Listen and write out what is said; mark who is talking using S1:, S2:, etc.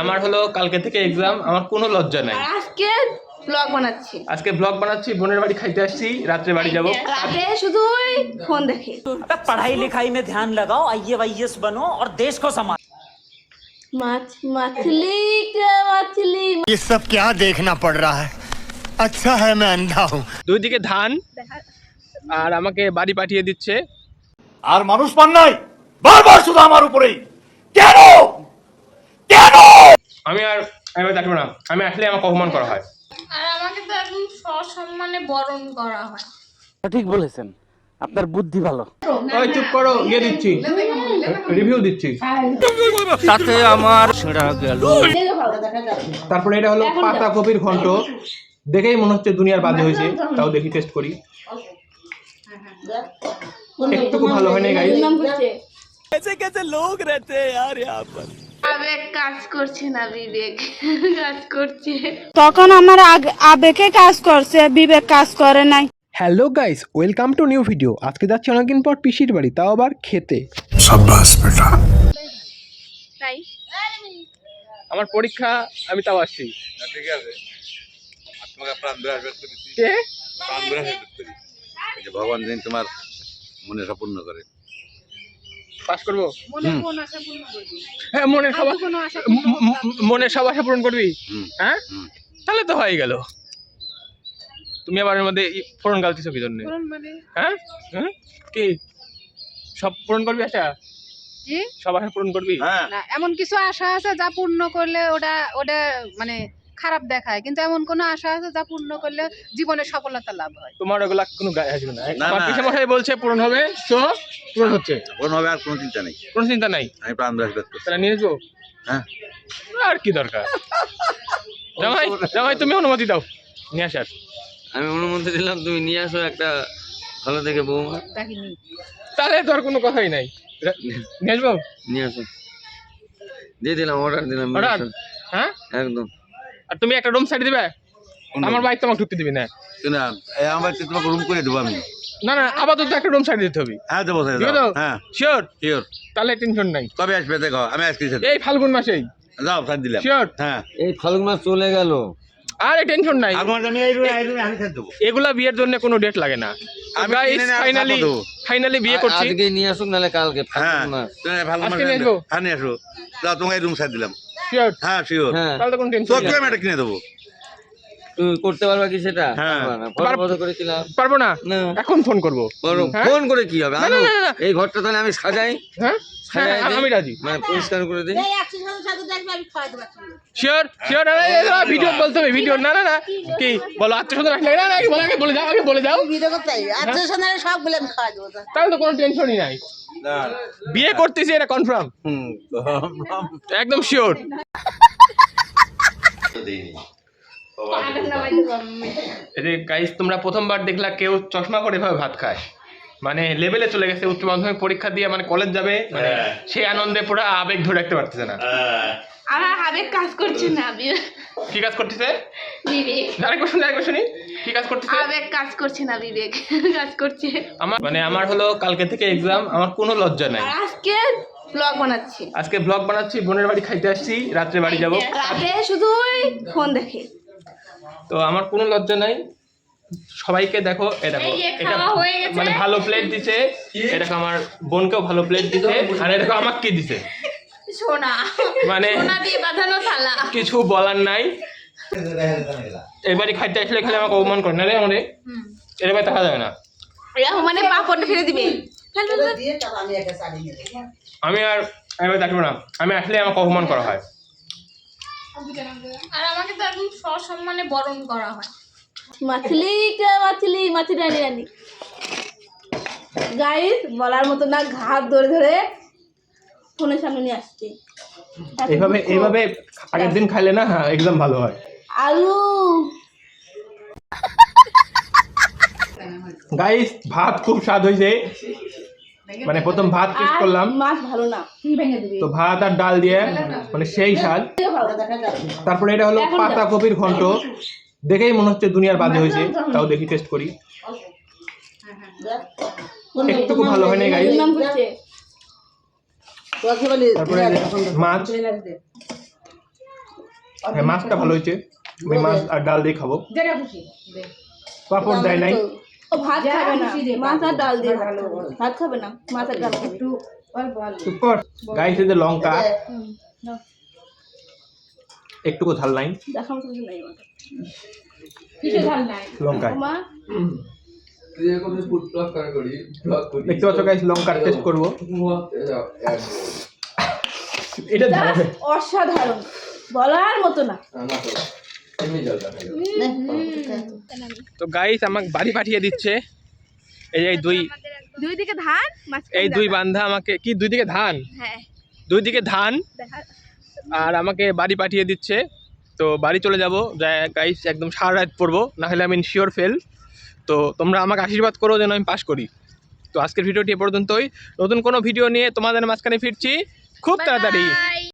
S1: আমার হলো কালকে থেকে এক্সাম, আমার কোনো লজ্জা নাই।
S2: আজকে ব্লগ বানাচ্ছি,
S1: বোনের বাড়ি খাইতে আসছি, রাত্রে বাড়ি যাব।
S2: রাতে শুধুই ফোন দেখে।
S3: पढ़ाई लिखाई में ध्यान लगाओ, आईएएस बनो और देश को संभालो।
S2: मछली मछली
S4: ये सब क्या देखना पड़ रहा है। अच्छा है मैं अंधा हूँ।
S1: দুই দিকে ধান আর আমাকে বাড়ি পাঠিয়ে দিচ্ছে।
S5: আর মানুষ পান নাই, বারবার শুধু আমার উপরেই কেন কেন।
S1: আমি দেখবো না, আমি আসলে আমাকে অপমান করা হয়।
S2: আর আমাকে তো একদম সসম্মানে বরণ করা হয়।
S3: ঠিক বলেছেন, আপনার বুদ্ধি ভালো।
S1: ওই চুপ করো, গিয়ে দিচ্ছি, রিভিউ দিচ্ছি।
S3: সাথে আমার ছেঁড়া গেল।
S1: তারপরে এটা হলো পাতা কপির ঘন্ট, দেখেই মনে হচ্ছে দুনিয়ার বাজে হয়েছে, তাও দেখি টেস্ট করি। একটুকু ভালো হয় না গাইস।
S3: कैसे कैसे लोग रहते हैं यार यहाँ पर।
S2: আবেগ কাজ করছে না, বিবেক কাজ করছে।
S6: তখন আমার আবেগে কাজ করছে, বিবেক কাজ করে নাই।
S1: Hello guys, welcome to new video. আজকে যাচ্ছি অনেকদিন পর পিসির বাড়ি, তাও আবার খেতে।
S4: शाबाश बेटा।
S2: তাই
S1: আমার পরীক্ষা, আমি তাও আসছি।
S7: ঠিক আছে, তোমাকে প্রাণ ধরে আসবে
S1: কে?
S7: প্রাণ ধরে যে ভগবান দিন তোমার মনে পূর্ণ করে।
S1: পাস করবো? হ্যাঁ, মনের সব আশা পূরণ করবি। হ্যাঁ, তাহলে তো হয়ে গেল। তুমি আবার এর মধ্যে পূরণ গালতিছো কি জন্য? হ্যাঁ হ্যাঁ, কি সব পূরণ করবি আশা?
S8: জি,
S1: সব আশা পূরণ করবি?
S8: না এমন কিছু আশা আছে যা পূর্ণ করলে ওটা মানে খারাপ দেখায়, কিন্তু এমন কোন আশা আছে যা পূর্ণ করলে জীবনে সফলতা লাভ হয়।
S1: তোমার ওগুলা কোনো গায়ে আসবে না।
S7: না,
S1: আমার
S7: না।
S1: পিসে মশাই বলছে পূরণ হবে, তো পূরণ হচ্ছে।
S7: পূর্ণ হবে, আর কোনো চিন্তা নেই,
S1: কোনো চিন্তা নাই।
S7: আমি প্রাণ ধরে আসবে।
S1: তাহলে নিয়ে আসবো।
S7: হ্যাঁ,
S1: আর কি দরকার? জামাই জামাই তুমি অনুমতি দাও নিয়ে আসার।
S9: আমি অনুমতি দিলাম, তুমি নিয়ে আসো একটা ভালো থেকে বৌমা।
S1: তাহলে তো আর কোনো কথাই নাই, নিয়ে আসবো।
S9: নিয়ে আসো, দিয়ে দিলাম, অর্ডার দিলাম। নিয়ে
S1: অর্ডার?
S9: আসো।
S1: হ্যাঁ,
S9: একদম।
S1: আর তুমি একটা রুম সাইড দিবে, আমার বাইক তোমাকে ঢুকতে দিবি না।
S7: না আমার তোমাকে রুম করে দেবো আমি।
S1: না না, আপাতত একটা রুম সাইড দিতে হবে।
S7: হ্যাঁ দেবো,
S1: দিবে তো?
S7: হ্যাঁ
S1: শিওর?
S7: শিওর।
S1: তাহলে টেনশন নাই।
S7: কবে আসবে দেখো, আমি আজকে
S1: এই ফাল্গুন মাসেই।
S7: যাও সাথ দিলাম।
S1: শিওর?
S7: হ্যাঁ,
S9: এই ফাল্গুন মাস চলে গেল,
S1: আরে টেনশন নাই,
S7: আমি এই রুমে আমি সাথ দেবো।
S1: এগুলা বিয়ের জন্য কোনো ডেট লাগে না।
S7: আমি কিনে নিয়ে
S1: ফাইনালি বিয়ে করছি।
S9: আজকেই নিয়ে আসুক, নাহলে কালকে।
S7: হ্যাঁ,
S9: ফাল্গুন মাস।
S7: তুমি ভালো
S1: আজকে নিয়ে আসবো?
S7: হ্যাঁ নিয়ে আসো। যাও, তোমাকে এই রুম সাথ দিলাম।
S1: শিওর?
S7: হ্যাঁ শিওর।
S9: হ্যাঁ,
S1: তাহলে তো কোনো টেনশন
S7: তোকেও আমি এটা কিনে দেবো।
S9: তুমি করতে পারবা কি সেটা?
S7: হ্যাঁ।
S9: ফটো করেছিলাম।
S1: পারবো না,
S9: না।
S1: এখন ফোন করবো। হ্যাঁ?
S9: ফোন করে কি হবে?
S1: না, না, না, না।
S9: এই ঘরটা তাহলে আমি সাজাই,
S1: হ্যাঁ
S9: সাজাই দিই,
S1: আমি রাজি।
S9: মানে পরিষ্কার করে দিই।
S1: Sure sure. ভিডিও বলতে হবে, ভিডিও। না না না, কি বলো? আত্মীয় স্বজন আসলে না না, আগে বলে যাও, আগে বলে যাও। তাহলে তো কোনো টেনশনই নাই, বিয়ে করতেছি এটা কনফার্ম, একদম শিওর। গাইস, তোমরা প্রথমবার দেখলা কেউ চশমা করে এভাবে ভাত খায়, মানে লেভেলে চলে গেছে। উচ্চ মাধ্যমিক পরীক্ষা দিয়ে মানে কলেজ যাবে, মানে সেই আনন্দে পুরো আবেগ ধরে রাখতে পারতেছে না।
S2: আমার আবেগ কাজ করছে না,
S1: কি কাজ করতেছে?
S2: বিবেক।
S1: আরেকবার শুনি, কি কাজ করতেছে?
S2: আবেগ কাজ করছে না, বিবেক কাজ করছে।
S1: আমার হলো কালকে থেকে এক্সাম, আমার কোনো লজ্জা নাই।
S2: আজকে ব্লগ বানাচ্ছি,
S1: বোনের বাড়ি খাইতে আসছি, রাত্রে বাড়ি যাব।
S2: রাতে শুধুই ফোন দেখে।
S1: তো আমার কোনো লজ্জা নাই। সবাইকে দেখো, এটা মানে ভালো প্লেট দিছে, এটা আমার বোনকেও ভালো প্লেট দিছে, আর এটা আমাকে দিছে
S2: সোনা,
S1: মানে
S2: সোনা দিয়ে বাঁধানো থালা।
S1: কিছু বলার নাই। এবারে খাইতে আসলে খালি আমাকে অপমান করে না রে, আমাদের এরকম দেখা যাবে না।
S2: মানে পাপড়টা ফেলে দিবে।
S1: আমি দেখবো না, আমি আসলে আমাকে অপমান করা হয়।
S2: আর আমাকে তো একদম সসম্মানে বরণ করা হয়। মাছলি রানী গাইস, বলার মতো না, ঘাট ধরে ধরে ফোনের সামনে নিয়ে আসছে।
S1: এইভাবে আগের দিন খাইলে না, হ্যাঁ এক্সাম ভালো হয়।
S2: আলু
S1: গাইস, ভাত খুব স্বাদ হয়েছে, মানে প্রথম ভাত টেস্ট করলাম,
S2: মাছ ভালো না, ভেঙে দিবি।
S1: তো ভাত আর ডাল দিয়ে মানে সেই স্বাদ। তারপরে এটা হলো পাতা কপির ঘন্ট, দেখেই মনে হচ্ছে দুনিয়ার বাজে হয়েছে, তাও দেখি টেস্ট করি। একটুকু ভালো হয় না গাইস। তারপরে মাছ, হ্যাঁ মাছটা ভালো হয়েছে, আমি মাছ আর ডাল দিয়ে খাবো। পাপড় দেয় নাই।
S2: ও ভাত খাবে না, মাছ আর ডাল দিয়ে ভাত খাবে। ভাত খাবে না, মাছ আর ডাল খাবে।
S1: চুপ কর। গাইস এই যে লঙ্কা, একটুকু ঝাল নাই
S2: দেখাম কিছু নাই আমার। কিছু ঝাল নাই
S1: লঙ্কা।
S2: মা
S1: দেখতে পাচ্ছ গাইস, লঙ্কার টেস্ট করবো। এটা ঝাল আছে।
S2: অসাধারণ, বলার মতো না।
S1: তো গাইস আমাকে বাড়ি পাঠিয়ে দিচ্ছে এই দুই
S2: দিকে ধান,
S1: এই দুই বান্ধা আমাকে, কি দুই দিকে ধান?
S2: হ্যাঁ
S1: দুই দিকে ধান আর আমাকে বাড়ি পাঠিয়ে দিচ্ছে। তো বাড়ি চলে যাব গাইস, একদম সারা রাত পড়বো, না হলে আমি শিওর ফেল। তো তোমরা আমাকে আশীর্বাদ করো যেন আমি পাস করি। তো আজকের ভিডিওটি এ পর্যন্তই। নতুন কোনো ভিডিও নিয়ে তোমাদের মাঝখানে ফিরছি খুব তাড়াতাড়ি।